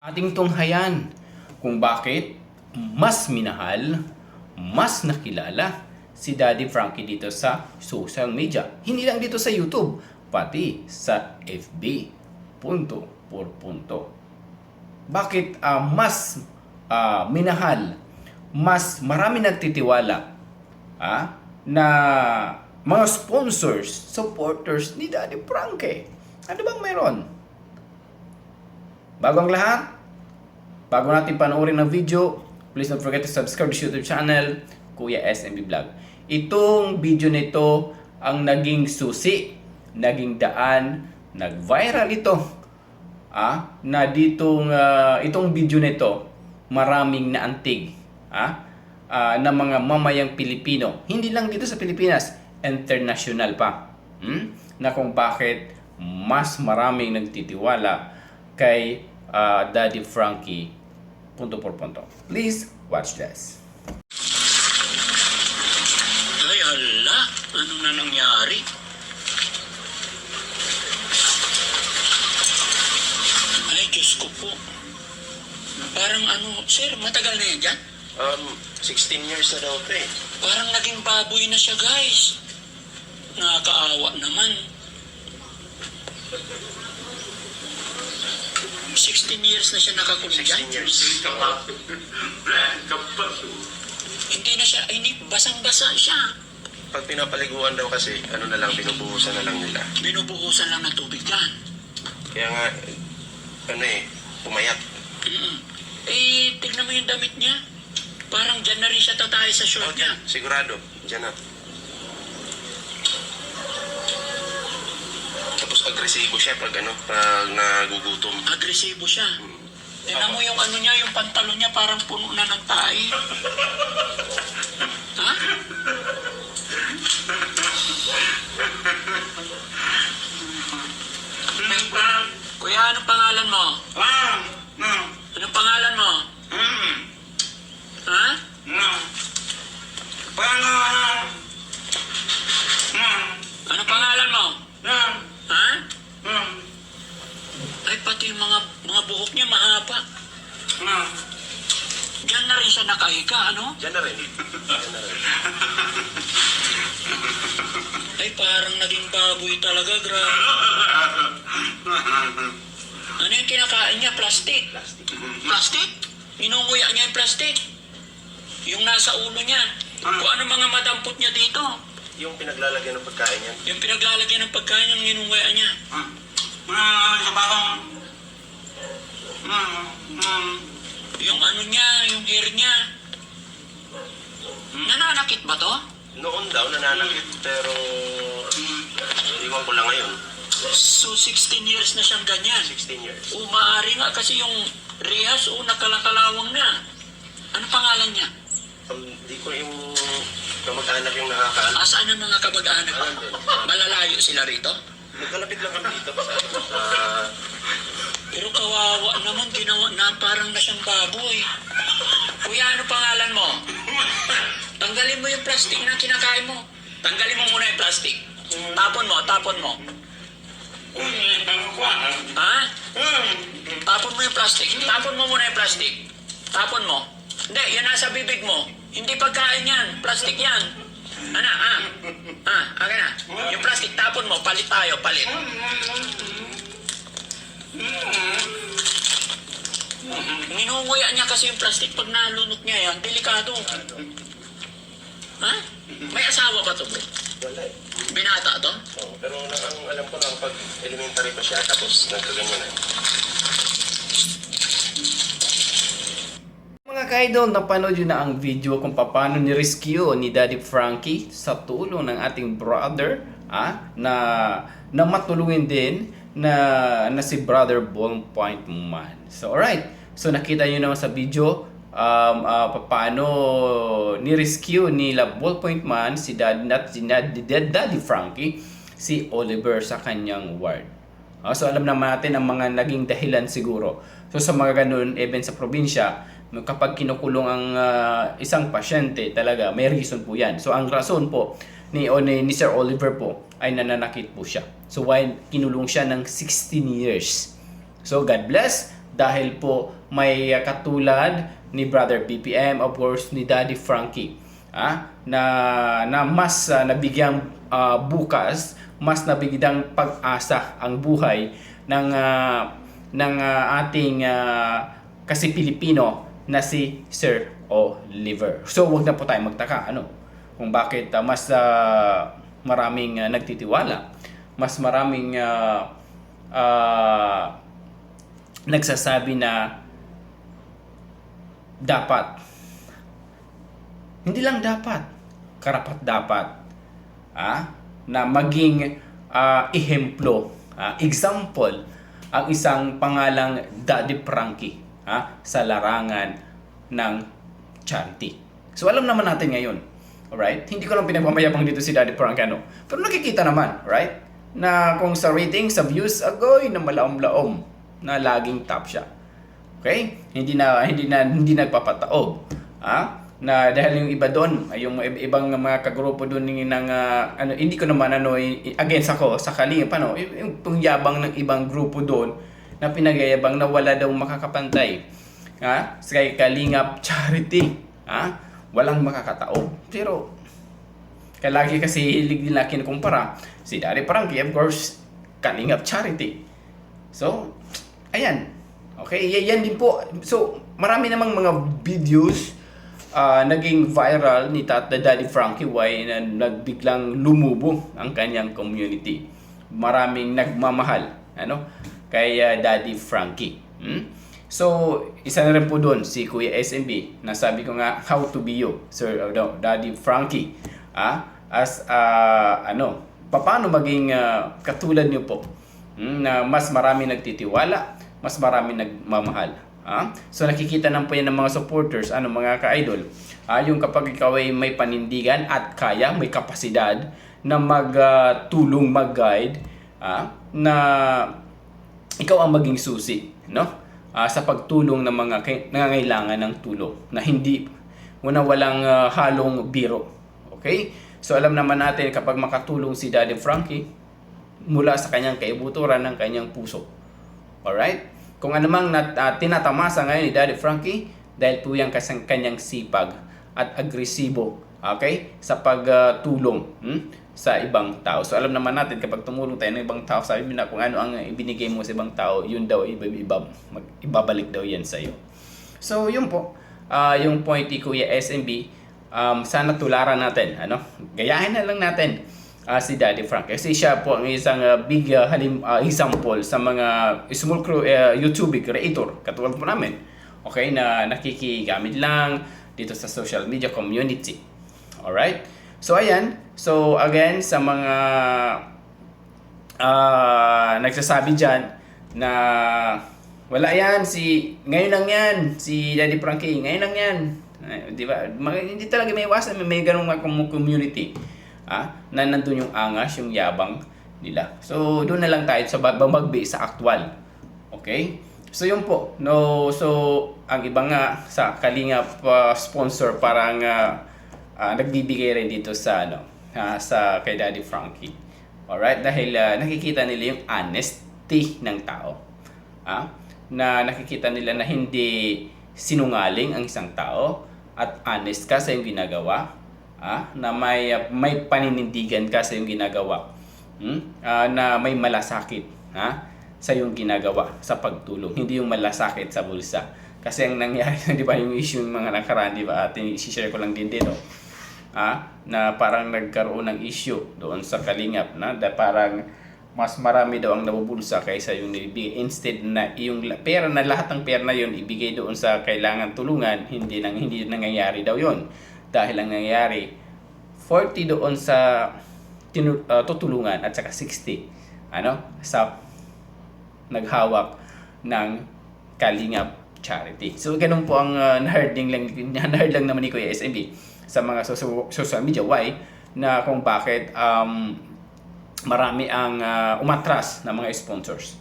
Ating tunghayan kung bakit mas minahal, mas nakilala si Daddy Frankie dito sa social media. Hindi lang dito sa YouTube, pati sa FB. Punto por punto. Bakit mas minahal, mas marami nagtitiwala na mga sponsors, supporters ni Daddy Frankie? Ano bang meron? Bago ang lahat, bago natin panoorin ng video, please don't forget to subscribe to YouTube channel, Kuya SMB Vlog. Itong video nito ang naging susi, naging daan, nag-viral ito. Na itong video nito, maraming naantig na mga mamayang Pilipino. Hindi lang dito sa Pilipinas, international pa. Na kung bakit mas maraming nagtitiwala kay Daddy Frankie, punto por punto. Please watch this. Ay, ala, ano na nangyari? Ay, Diyos ko po. Parang sir, matagal na yan dyan? 16 years na daw ito eh. Parang naging baboy na siya, guys. Nakakaawa naman. 16 years na siya nakakulong dyan? 16 years. Hindi basang-basa siya. Pag pinapaliguan daw kasi, na lang, binubuhusan na lang nila. Binubuhusan lang ng tubig dyan. Kaya nga, pumayat. Tignan mo yung damit niya. Parang dyan na rin siya tatay sa short niya. Sigurado, dyan na. Tapos agresibo siya pag nagugutom. Agresibo siya. Tignan mo yung niya, yung pantalon niya parang puno na ng tae. Ha? Kuya, anong pangalan mo? Anong pangalan mo? Ha? Anong pangalan mo? Ha? Ay, pati yung mga buhok niya mahaba. Diyan na rin siya nakahiga, ano? Dyan na rin. Ay, parang naging baboy talaga, grabe. Ano yung kinakain niya? Plastic? Plastic? Inunguya niya yung plastic. Yung nasa ulo niya. Kung ano mga madampot niya dito. Yung pinaglalagyan ng pagkain yan. Yung pinaglalagyan ng pagkain yung inunguya niya. Yung niya, yung hair niya. Nananakit ba to? Noon daw, nananakit, pero iwan ko lang ngayon. So, 16 years na siyang ganyan. 16 years. Maaari nga kasi yung rehas, nakakalawang na. Ano pangalan niya? Hindi ko yung kamag-anak yung nakakaalam. Asaan ang mga kabag-anak? Alam din. Malalayo sila rito? Nagkalapit lang kami dito sa Pero kawawa naman, ginawa na parang na siyang baboy. Kuya, ano pangalan mo? Tanggalin mo yung plastic na kinakain mo. Tanggalin mo muna yung plastic. Tapon mo, tapon mo. Ha? Tapon mo yung plastic. Tapon mo muna yung plastic. Tapon mo. Hindi, yan nasa bibig mo. Hindi pagkain yan. Plastic yan. Aga na. Yung plastic, tapon mo. Palit tayo, palit. Ninunguya niya kasi yung plastic pag nalunok niya yan. Delikado. Ha? May asawa ba to, bro? wala eh. Binata to? Oo, pero ang alam ko lang pag elementary pa siya, tapos nagkaganyan na. Mga ka-idol, napanood yun na ang video kung paano ni-rescue ni Daddy Frankie sa tulong ng ating brother na matulungin din na si Brother Ballpoint Man. So alright, so nakita nyo naman sa video paano ni-rescue nila Ballpoint Man si Daddy Frankie, si Oliver sa kanyang ward. So alam naman natin ang mga naging dahilan siguro. So sa mga ganun, even sa probinsya, kapag kinukulong ang isang pasyente, talaga may reason po yan. So ang rason po ni Sir Oliver po ay nananakit po siya. So why kinulong siya ng 16 years. So God bless dahil po may katulad ni Brother BPM, of course ni Daddy Frankie, na mas nabigyang bukas, mas nabigyang pag-asa ang buhay ng ating kasi Pilipino na si Sir Oliver. So wag na po tayo magtaka kung bakit mas maraming nagtitiwala, mas maraming nagsasabi na dapat, hindi lang dapat, karapat dapat na maging ehemplo, example ang isang pangalang Daddy Frankie sa larangan ng charity. So alam naman natin ngayon, alright? Hindi ko lang pinagmamayabang dito si Daddy Frankie, pero nakikita naman, right? Na kung sa ratings, sa views, agoy na malaom-laom na laging top siya. Okay? Hindi nagpapataob. Na dahil yung iba doon, yung ibang mga kagrupo doon ng hindi ko naman against ako sa Kalingap, yung yabang ng ibang grupo doon na pinagayabang na wala daw makakapantay. Sa Kalingap charity. Walang makakataob. Pero lagi kasi hilig nila kinukumpara si Daddy Frankie, of course, Kalingap charity. So, ayan. Okay, yan din po. So, marami namang mga videos naging viral ni Daddy Frankie why na nagbiglang lumubog ang kanyang community. Maraming nagmamahal kay Daddy Frankie. So, isa na rin po doon si Kuya SMB. Nasabi ko nga, how to be you, Sir Daddy Frankie. As paano maging katulad niyo po na mas marami nagtitiwala, mas marami nagmamahal. So nakikita naman po yan ng mga supporters, mga ka-idol. Yung kapag ikaw ay may panindigan at kaya, may kapasidad na magtulong, mag-guide, na ikaw ang maging susi, sa pagtulong ng mga nangangailangan ng tulong na walang halong biro. Okay? So alam naman natin kapag makatulong si Daddy Frankie mula sa kanyang kaibuturan ng kanyang puso. Alright? Kung anumang tinatamasa ngayon ni Daddy Frankie, dahil po yung kanyang sipag at agresibo, okay, sa pagtulong sa ibang tao. So alam naman natin kapag tumulong tayo ng ibang tao, sabi mo na kung ano ang ibinigay mo sa ibang tao, yun daw ibabalik daw yan sa iyo. So yun po, yung point ni Kuya SMB, sana tularan natin, gayahin na lang natin si Daddy Frankie. Kasi siya po ang isang big example sa mga small crew YouTube creator katulad po namin. Okay, na nakikigamit lang dito sa social media community. Alright? So ayan. So again, sa mga nagsasabi dyan na wala yan, ngayon lang yan, si Daddy Frankie, ngayon lang yan. Di ba? Hindi talaga may iwasan, may ganung community. Na nandun yung angas, yung yabang nila. So, doon na lang tayo sa magbi sa actual. Okay? So, yun po. So, ang iba nga sa Kalingap sponsor parang nagbibigay rin dito sa sa kay Daddy Frankie. Alright? Dahil nakikita nila yung honesty ng tao. Na nakikita nila na hindi sinungaling ang isang tao at honest ka sa iyong ginagawa. Na may paninindigan ka sa iyong ginagawa, na may malasakit sa iyong ginagawa sa pagtulong, hindi yung malasakit sa bulsa. Kasi ang nangyari, di ba, yung issue ng mga nakaraan, di ba, atin i-share ko lang din dito, na parang nagkaroon ng issue doon sa Kalingap na parang mas marami daw ang nabubulsa kaysa yung nibigay. Instead na yung pera na lahat ng pera na yun ibigay doon sa kailangan tulungan, hindi nangyayari daw yun. Dahil ang nangyayari, 40 doon sa tutulungan at saka 60 sa naghawak ng Kalingap charity. So ganun po ang na-heard lang naman ni Kuya SMB sa mga social media. Why? Na kung bakit marami ang umatras na mga sponsors.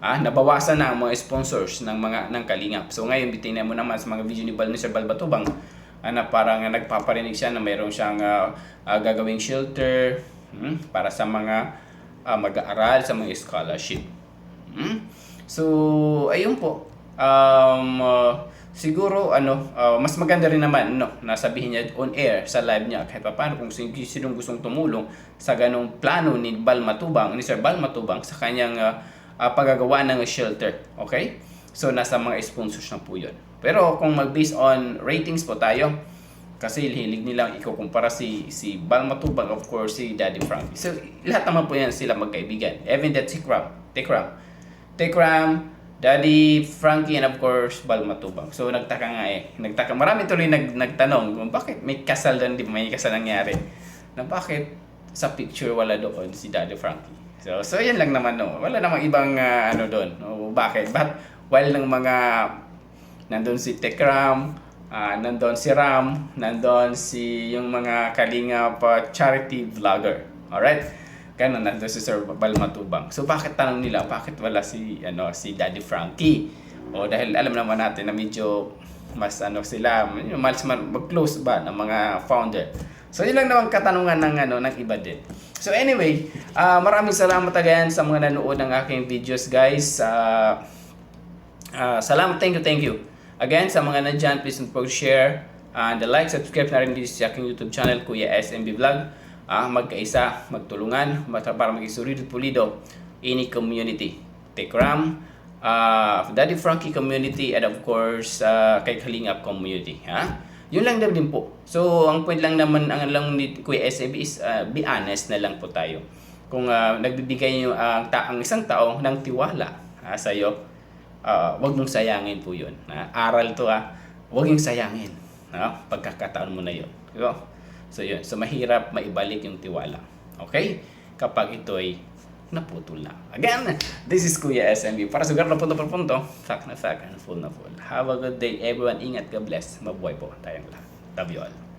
Nabawasan na ang mga sponsors ng Kalingap. So ngayon, bitin mo naman sa mga video ni Sir Balbatubang na parang nagpaparinig siya na mayroon siyang gagawing shelter para sa mga mag-aaral, sa mga scholarship. So, ayun po. siguro mas maganda rin naman nasabihin niya on air sa live niya kahit paano kung sinong gustong tumulong sa ganong plano ni Sir Bal Matubang sa kanyang paggagawa ng shelter. Okay? So nasa mga sponsors na po 'yon. Pero kung mag-base on ratings po tayo, kasi hilig nilang ikukumpara si Bal Matubang, of course si Daddy Frankie. So lahat naman po yan sila magkaibigan. Even that Tekram, Daddy Frankie, and of course Bal Matubang. So nagtaka nga marami tuloy nagtanong kung bakit may kasal doon, di ba may kasal nangyari, na bakit sa picture wala doon si Daddy Frankie. So yan lang naman, no. Wala namang ibang doon. Bakit? But while ng mga nandun si Tekram, nandun si Ram, nandun si yung mga Kalingap charity vlogger. Alright? Ganun, nandun si Sir Bal Matubang. So bakit tanong nila, bakit wala si Daddy Frankie? O dahil alam naman natin na medyo mas sila, mas mag-close ba ng mga founder. So yun lang naman katanungan ng iba din. So anyway, maraming salamat again sa mga nanood ng aking videos, guys. Salamat, thank you. Again, sa mga nandyan, please don't forget to share and like, subscribe na rin dito sa aking YouTube channel, Kuya SMB Vlog. Magkaisa, magtulungan, para maging sulido pulido any community. Tekram, Daddy Frankie community, and of course, kay Kalingap community. Yun lang din po. So, ang point lang naman, ang lang ni Kuya SMB is be honest na lang po tayo. Kung nagbibigay nyo ang isang tao ng tiwala sa iyo, wag mong sayangin po yun. Aral to wag yung sayangin. Pagkakataon mo na yun. So yun. So mahirap maibalik yung tiwala. Okay? Kapag ito ay naputol na. Again, this is Kuya SMB. Para sugar na punto per punto, fact na fact and full na full. Have a good day everyone. Ingat, God bless. Mabuhay po tayong lahat. Love you all.